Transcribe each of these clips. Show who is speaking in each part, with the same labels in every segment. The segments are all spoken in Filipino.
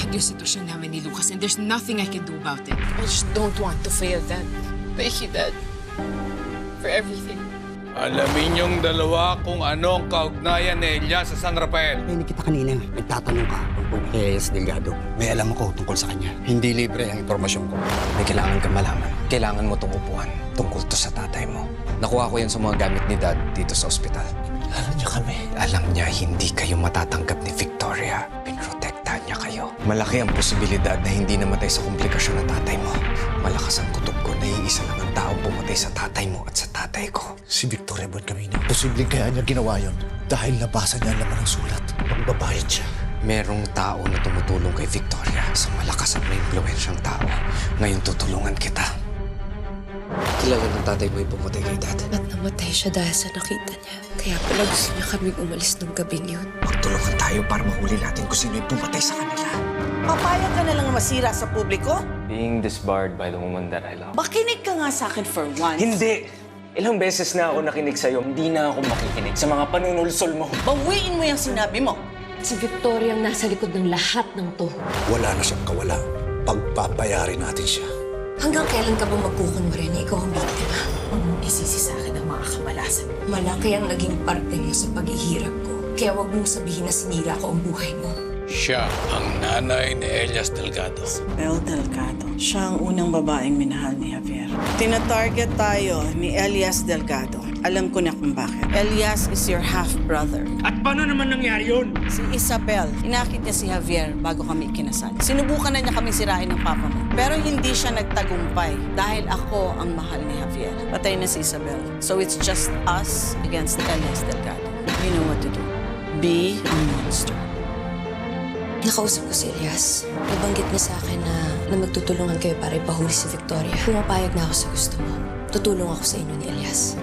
Speaker 1: yung sitwasyon namin ni Lucas and there's nothing I can do about it.
Speaker 2: I just don't want to fail, Dad. Thank you, Dad. For everything.
Speaker 3: Alamin niyong dalawa kung ano ang kaugnayan ni Elias sa San Rafael.
Speaker 4: Narinig kita kanina, nagtatanong ka tungkol kay Elias Delgado. May alam ako tungkol sa kanya. Hindi libre ang impormasyon ko.
Speaker 5: May kailangan kang malaman. Kailangan mo itong upuan tungkol to sa tatay mo. Nakuha ko yan sa mga gamit ni Dad dito sa ospital.
Speaker 4: Alam niya kami.
Speaker 5: Alam niya hindi kayo matatanggap ni Victoria. Pinrotektahan niya kayo. Malaki ang posibilidad na hindi namatay sa komplikasyon ng tatay mo. Malakas ang kutob ko na iisa lang ang taong pumatay sa tatay mo at sa tatay ko.
Speaker 6: Si Victoria Buencamino. Posibleng kaya niya ginawa yun dahil nabasa niya ang laman ng sulat. Magbabayad siya.
Speaker 5: Merong tao na tumutulong kay Victoria sa malakas at may impluwensyang tao. Ngayon tutulungan kita. Kilala ng tatay mo yung pumatay kay Dad.
Speaker 7: At namatay siya dahil sa nakita niya. Kaya pala gusto niya kaming umalis nung gabing yun.
Speaker 5: Magtulungan tayo para mahuli natin kung sino yung pumatay sa kanila.
Speaker 8: Papayag ka na lang masira sa publiko?
Speaker 9: Being disbarred by the woman that I love.
Speaker 8: Makinig ka nga sa akin for once.
Speaker 9: Hindi! Ilang beses na ako nakinig sa'yo, hindi na ako makikinig sa mga panunulsol mo.
Speaker 8: Bawiin mo yung sinabi mo.
Speaker 7: Si Victoria ang nasa likod ng lahat ng to.
Speaker 6: Wala na siyang kawala. Pagpapayarin natin siya.
Speaker 7: Hanggang kailan ka ba magkukunwari na ikaw ang biktima? Huwag mong isisi sa akin ang mga kamalasan. Malaki ang naging parte mo sa paghihirap ko. Kaya huwag mong sabihin na sinira ko ang buhay mo.
Speaker 3: Siya ang nanay ni Elias Delgado.
Speaker 8: Bel Delgado. Siya ang unang babaeng minahal ni Javier. Tina-target tayo ni Elias Delgado. Alam ko na kung bakit. Elias is your half-brother.
Speaker 3: At paano naman nangyari yun?
Speaker 8: Si Isabel, inakit niya si Javier bago kami ikinasal. Sinubukan na niya kaming sirain ng papa mo. Pero hindi siya nagtagumpay dahil ako ang mahal ni Javier. Patay na si Isabel. So it's just us against Elias Delgado. You know what to do. Be a monster.
Speaker 7: Nakausap ko si Elias. Nabanggit niya sa akin na magtutulungan kayo para ipahuli si Victoria. Pumapayag na ako sa gusto mo. Tutulong ako sa inyo ni Elias.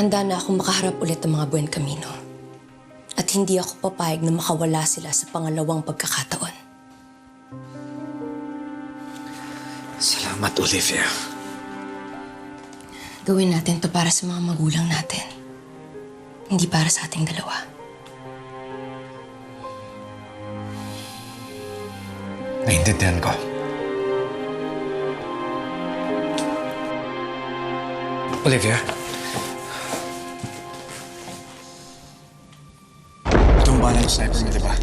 Speaker 7: Handa na akong makaharap ulit ng mga Buencamino. At hindi ako papayag na makawala sila sa pangalawang pagkakataon.
Speaker 5: Salamat, Olivia.
Speaker 7: Gawin natin to para sa mga magulang natin. Hindi para sa ating dalawa.
Speaker 5: Naiintindihan ko. Olivia?
Speaker 4: Tumbalan sa sniper niya, di ba?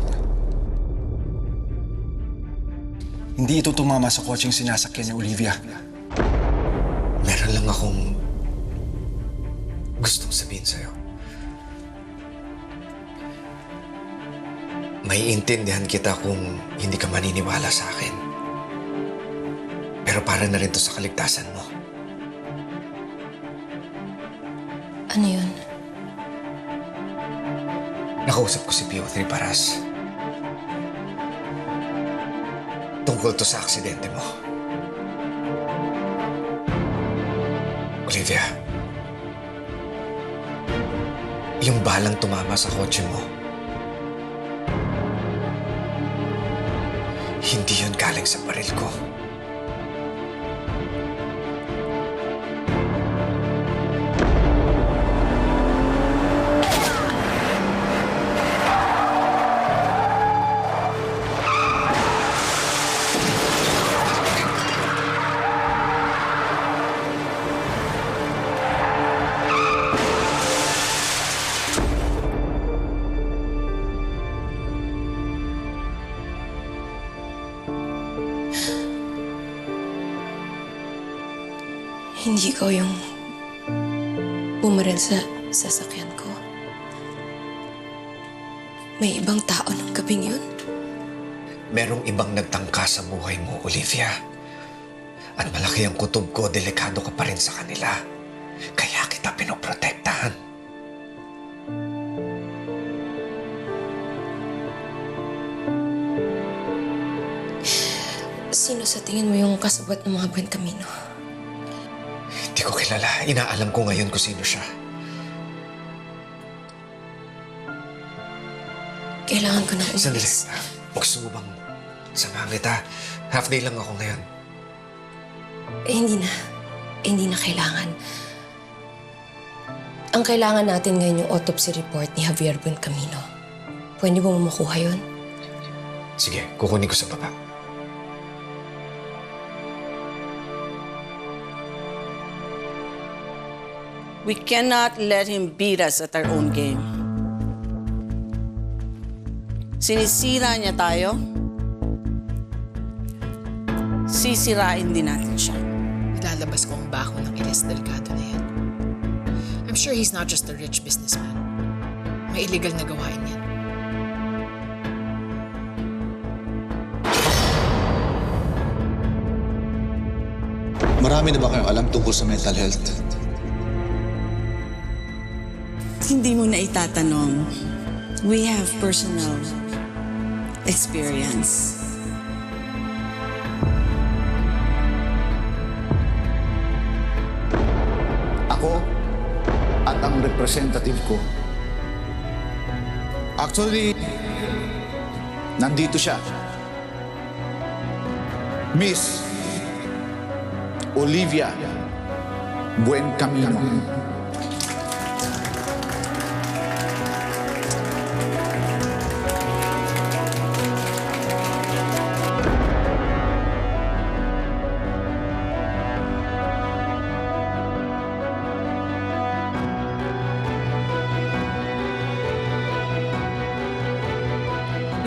Speaker 4: Hindi ito tumama sa kotseng sinasakyan ni Olivia.
Speaker 5: Meron lang akong gustong sabihin sa'yo. Maiintindihan kita kung hindi ka maniniwala sa akin. Pero para na rin to sa kaligtasan mo.
Speaker 7: Ano yun?
Speaker 5: Nakausap ko si Pio Triparas. Tungkol to sa aksidente mo. Olivia, yung balang tumama sa kotse mo, Hindi yun galing sa baril ko.
Speaker 7: Hindi ko yung bumaril sa sasakyan ko. May ibang tao ng gabing yun.
Speaker 5: Merong ibang nagtangka sa buhay mo, Olivia. At malaki ang kutob ko, delikado ka pa rin sa kanila. Kaya kita pinoprotektahan.
Speaker 7: Sino sa tingin mo yung kasabot ng mga Buen Camino?
Speaker 5: Hindi ko kilala. Inaalam ko ngayon kung sino siya.
Speaker 7: Kailangan ko na
Speaker 5: Sandali.
Speaker 7: umalis.
Speaker 5: Gusto mo bang samahan kita? Half day lang ako ngayon.
Speaker 7: Hindi na kailangan. Ang kailangan natin ngayon yung autopsy report ni Javier Buen Camino. Pwede mo makuha yun?
Speaker 5: Sige, kukunin ko sa baba.
Speaker 8: We cannot let him beat us at our own game. Sinisira niya tayo, sisirain din natin siya.
Speaker 1: Ilalabas ko ang bako ng Elias Delgado na yan. I'm sure he's not just a rich businessman. May illegal na gawain yan.
Speaker 6: Marami na ba kayong alam tungkol sa mental health?
Speaker 8: Hindi mo na itatanong. We have personal experience.
Speaker 6: Ako at ang representative ko. Actually, nandito siya. Miss Olivia Buen Camino.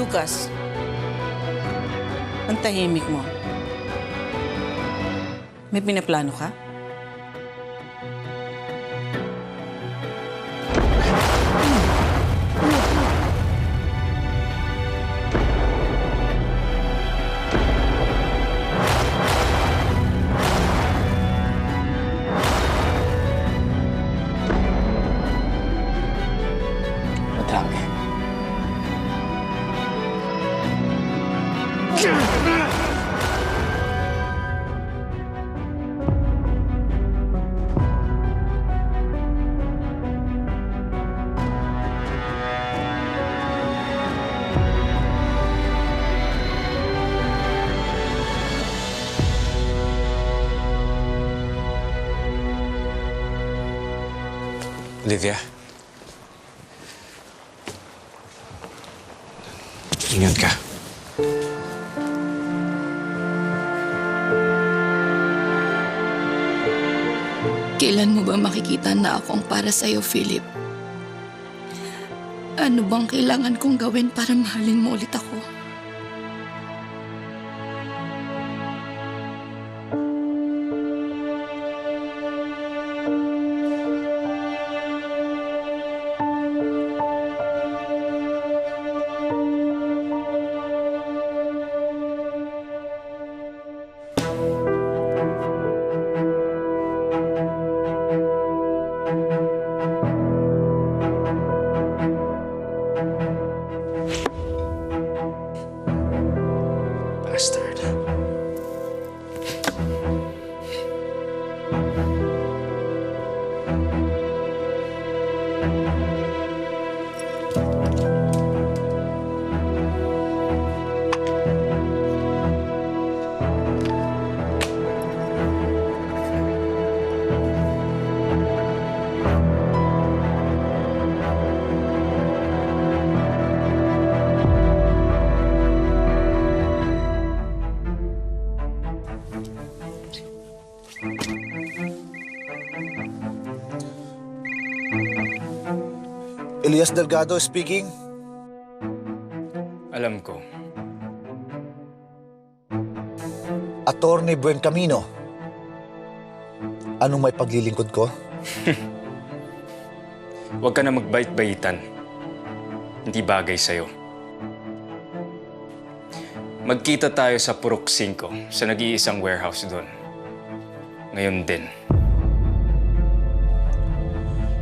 Speaker 8: Lucas, ang tahimik mo. May pinaplano ka?
Speaker 4: Matrami.
Speaker 5: Olivia. Ingat ka.
Speaker 10: Kailan mo ba makikita na akong para sa'yo, Philip? Ano bang kailangan kong gawin para mahalin mo ulit ako?
Speaker 6: Elias Delgado speaking.
Speaker 3: Alam ko.
Speaker 6: Attorney Buencamino. Anong may paglilingkod ko?
Speaker 9: Huwag ka na magbait-baitan. Hindi bagay sa'yo. Magkita tayo sa Purok 5 sa nag-iisang warehouse doon. Ngayon din.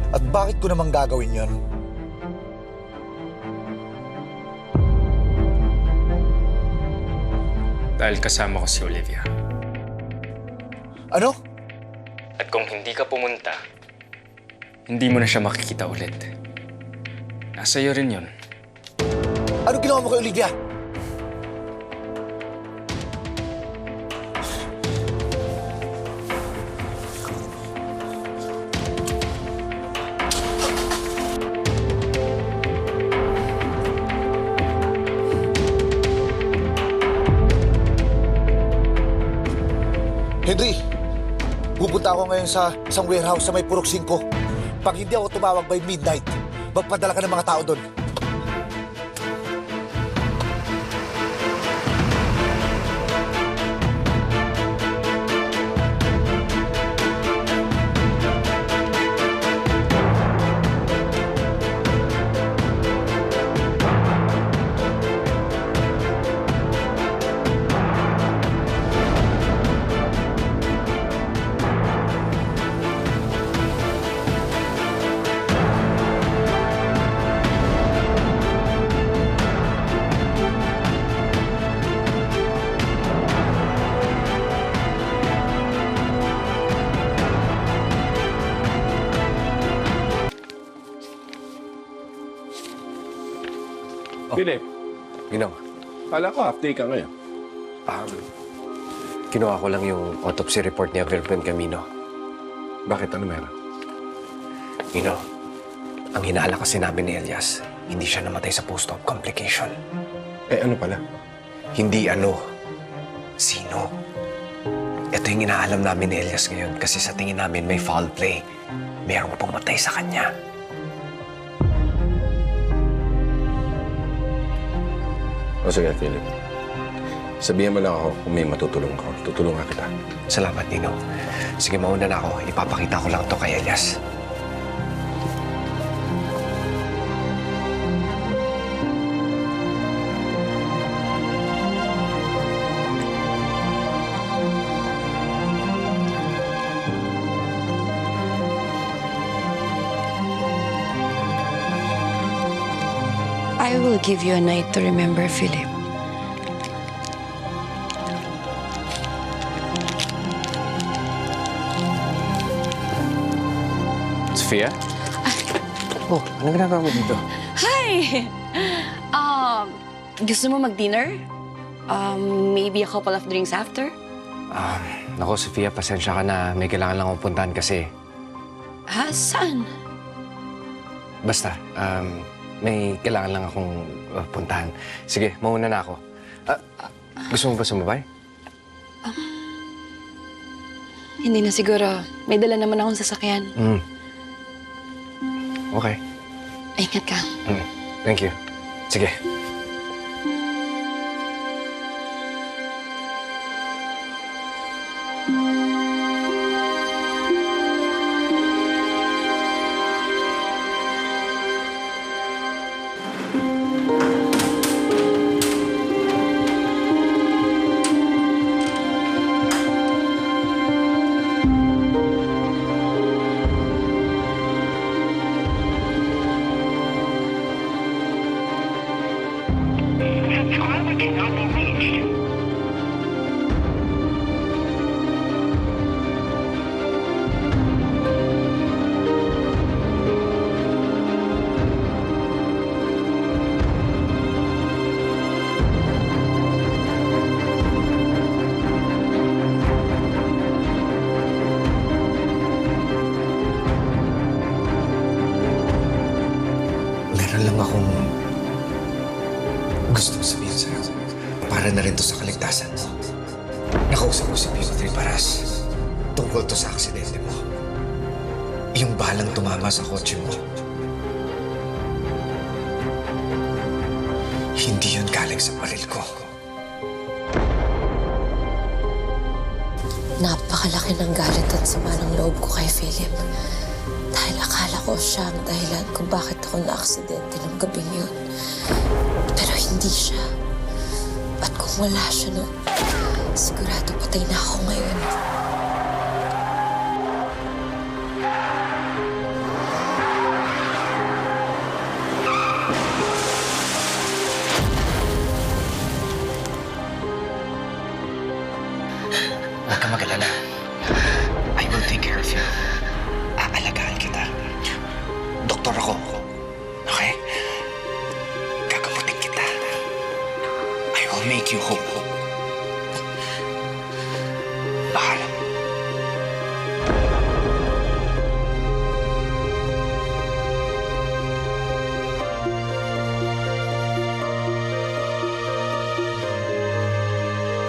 Speaker 6: At bakit ko namang gagawin yon?
Speaker 9: Dahil kasama ko si Olivia.
Speaker 6: Ano?
Speaker 9: At kung hindi ka pumunta, hindi mo na siya makikita ulit. Nasa iyo rin yun.
Speaker 6: Ano ginawa mo kay Olivia? Henry, pupunta ako ngayon sa isang warehouse sa may Purok 5. Pag hindi ako tumawag by midnight, magpadala ka ng mga tao doon.
Speaker 11: Philip,
Speaker 5: Ginong,
Speaker 11: kala ko half day ka ngayon.
Speaker 5: kinuha ko lang yung autopsy report ni Javier Buencamino.
Speaker 11: Bakit? Ano meron?
Speaker 5: Ginong, ang hinala kasi namin ni Elias, hindi siya namatay sa post-op complication.
Speaker 11: Eh, ano pala?
Speaker 5: Hindi ano, sino. Ito yung inaalam namin ni Elias ngayon kasi sa tingin namin may foul play. Merong pumatay sa kanya.
Speaker 11: O sige, Philip. Sabihan mo lang ako kung may matutulong ako. Tutulungan kita.
Speaker 5: Salamat, Ninong. Sige, mauna na ako. Ipapakita ko lang to kay Elias.
Speaker 10: I will give you a night to remember, Philip.
Speaker 5: Sophia? Oh, anong ginagawa mo dito?
Speaker 10: Hi! Gusto mo mag-dinner? Maybe a couple of drinks after?
Speaker 5: Nako, Sophia, pasensya ka na. May kailangan lang akong puntahan kasi.
Speaker 10: Ha? Saan?
Speaker 5: Basta, may kailangan lang akong puntahan. Sige, mauna na ako. Gusto mo ba sumabay?
Speaker 10: Hindi na siguro. May dala naman akong sasakyan.
Speaker 5: Okay.
Speaker 10: Ingat ka.
Speaker 5: Thank you. Sige. Meron lang akong gustong sabihin sa'yo. Para na rin to sa kaligtasan mo. Nakausap ko si Pio Triparas. Tungkol to sa aksidente mo. Yung balang tumama sa kotse mo. Hindi yun galing sa baril ko.
Speaker 7: Napakalaki ng galit at sama ng loob ko kay Philip. Dahil akala ko siya ang dahilan kung bakit ako na-aksidente ng gabing yun. Pero hindi siya. At kung wala siya nun, sigurado patay na ako ngayon.
Speaker 5: Huwag ka mag-alala. I will take care of you. Aalagaan kita. Doktor ako. Okay? Gagamutin kita. I will make you whole. Bahala.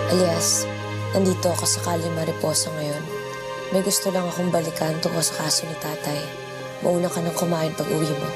Speaker 7: Elias, nandito ako sa Calle Mariposa ngayon. May gusto lang akong balikan tungkol sa kaso ni tatay. Mauna ka nang kumain pag uwi mo.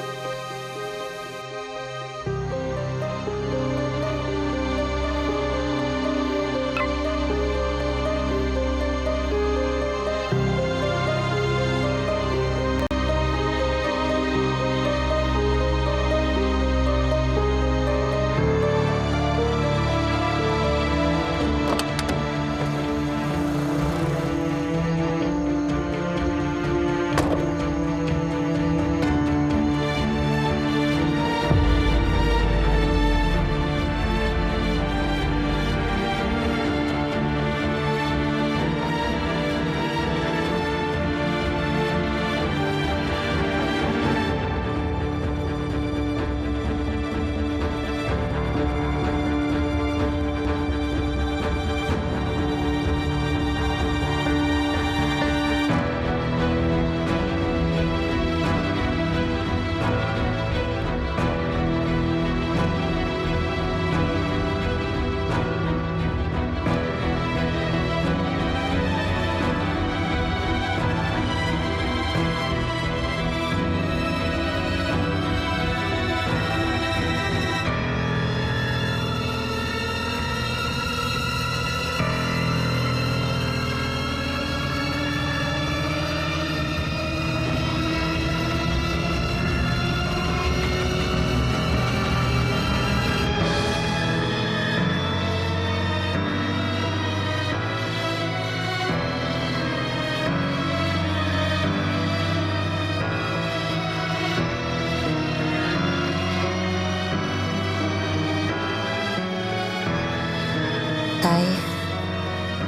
Speaker 7: Tay,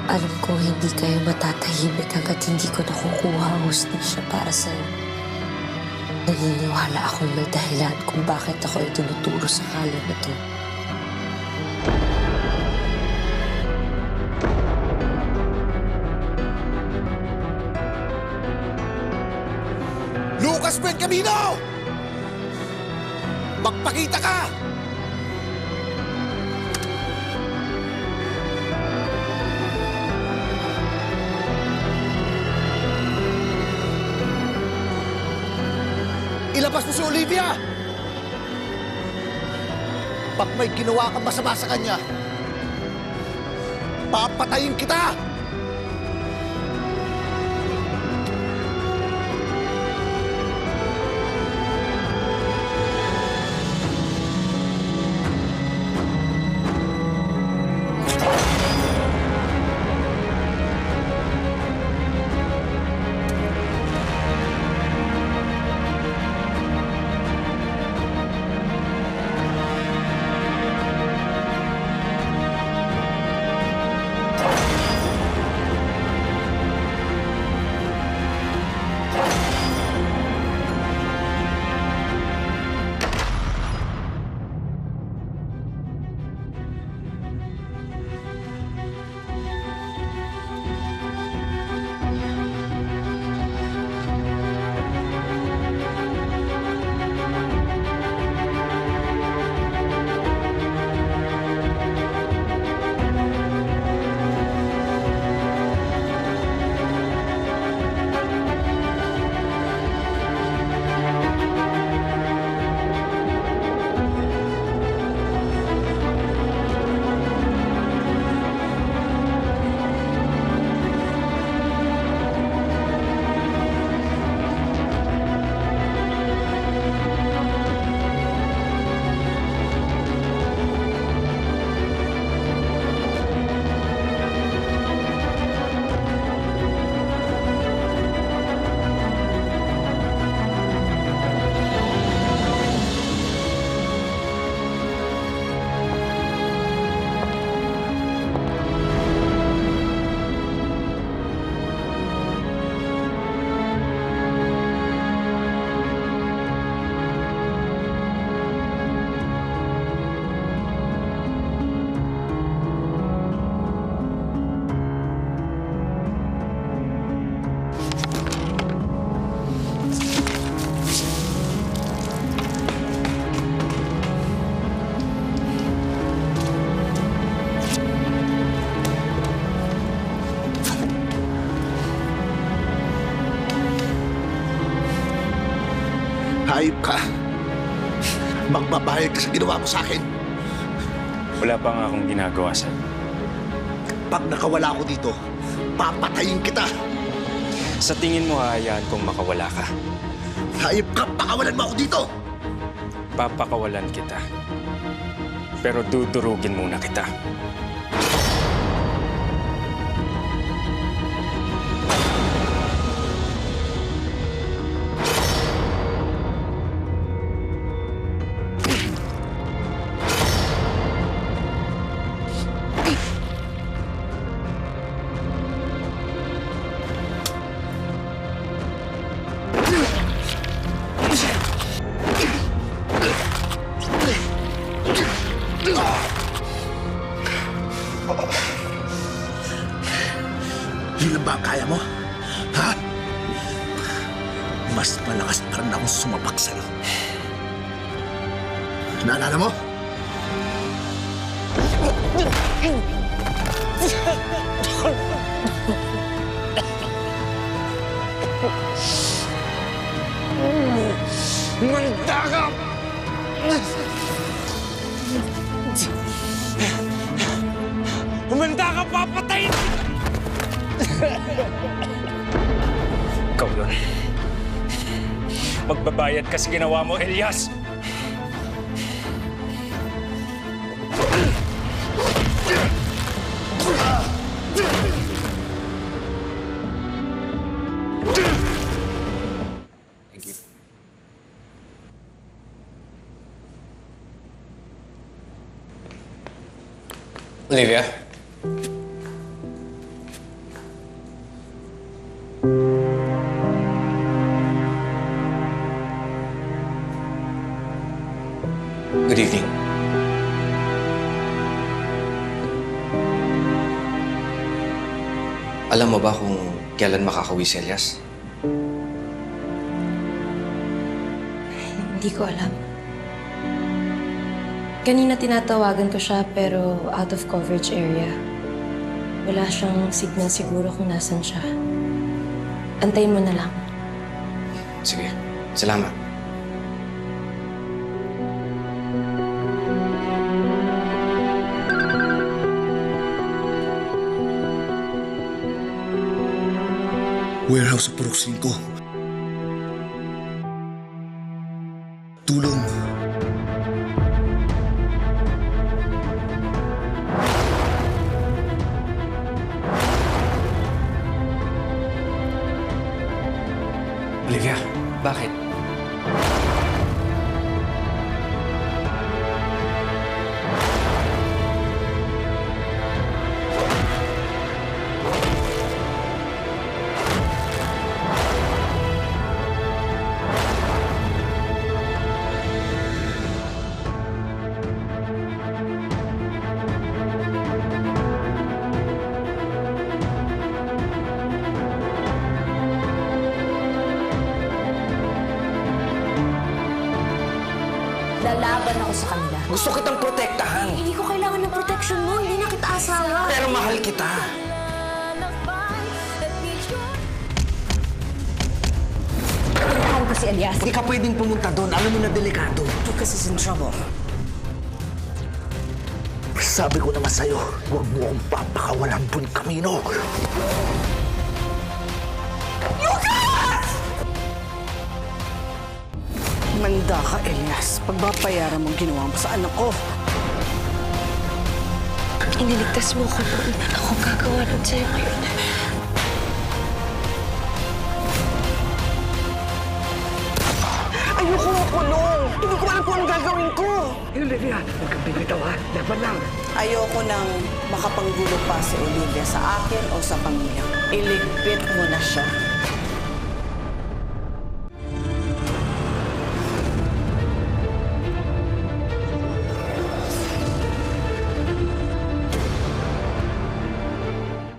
Speaker 7: alam ko hindi kayo matatahimik hanggat hindi ko nakukuha ang hustisya para sa'yo. Naniniwala akong may dahilan kung bakit ako itinuturo sa kala na to.
Speaker 6: Lucas Benjamino! Magpakita ka! Ilabas mo si Olivia! Pag may ginawa kang masama sa kanya, papatayin kita! Hayop ka. Magbabayad ka sa ginawa mo sa akin.
Speaker 9: Wala pa nga akong ginagawa sa'yo.
Speaker 6: Pag nakawala ako dito, papatayin kita.
Speaker 9: Sa tingin mo, hahayaan kong makawala ka.
Speaker 6: Hayop ka, pakawalan mo ako dito.
Speaker 9: Papakawalan kita. Pero dudurugin muna kita.
Speaker 6: Yun lang ba ang kaya mo? Ha? Mas malakas pa rin akong sumapak sa'yo. Naalala mo?
Speaker 5: Manda ka! Humanda ka, papatayin!
Speaker 9: Ikaw yun. Magbabayad ka sa ginawa mo, Elias! Thank you.
Speaker 5: Olivia? Good evening. Alam mo ba kung kailan makakauwi si Elias?
Speaker 7: Hindi ko alam. Kanina tinatawagan ko siya pero out of coverage area. Wala siyang signal siguro kung nasan siya. Antayin mo na lang.
Speaker 5: Sige. Salamat.
Speaker 6: Warehouse sa Purok 5. Tulong.
Speaker 5: Olivia, bakit?
Speaker 7: Lalaban ako sa kanila.
Speaker 5: Gusto kitang protektahan.
Speaker 7: Hindi ko kailangan ng protection mo. Hindi na kita asawa.
Speaker 5: Pero mahal kita.
Speaker 7: Mahal ko si Elias.
Speaker 5: Hindi ka pwedeng pumunta doon. Alam mo na delikado.
Speaker 8: Lucas is in trouble.
Speaker 6: Sabi ko naman sa'yo, huwag mo akong papakawalan Buen Camino.
Speaker 8: Manda ka, Elias. Pagbabayaran mo ang ginawa mo sa anak ko.
Speaker 7: Iniligtas mo ko noon. Akong gagawa nun sa'yo ngayon.
Speaker 8: Ayoko makulong! Hindi ko alam kung anong gagawin ko!
Speaker 6: Olivia, huwag kang bibitaw ha. Laban lang.
Speaker 8: Ayoko nang makapanggulo pa si Olivia sa akin o sa pamilya. Iligpit mo na siya.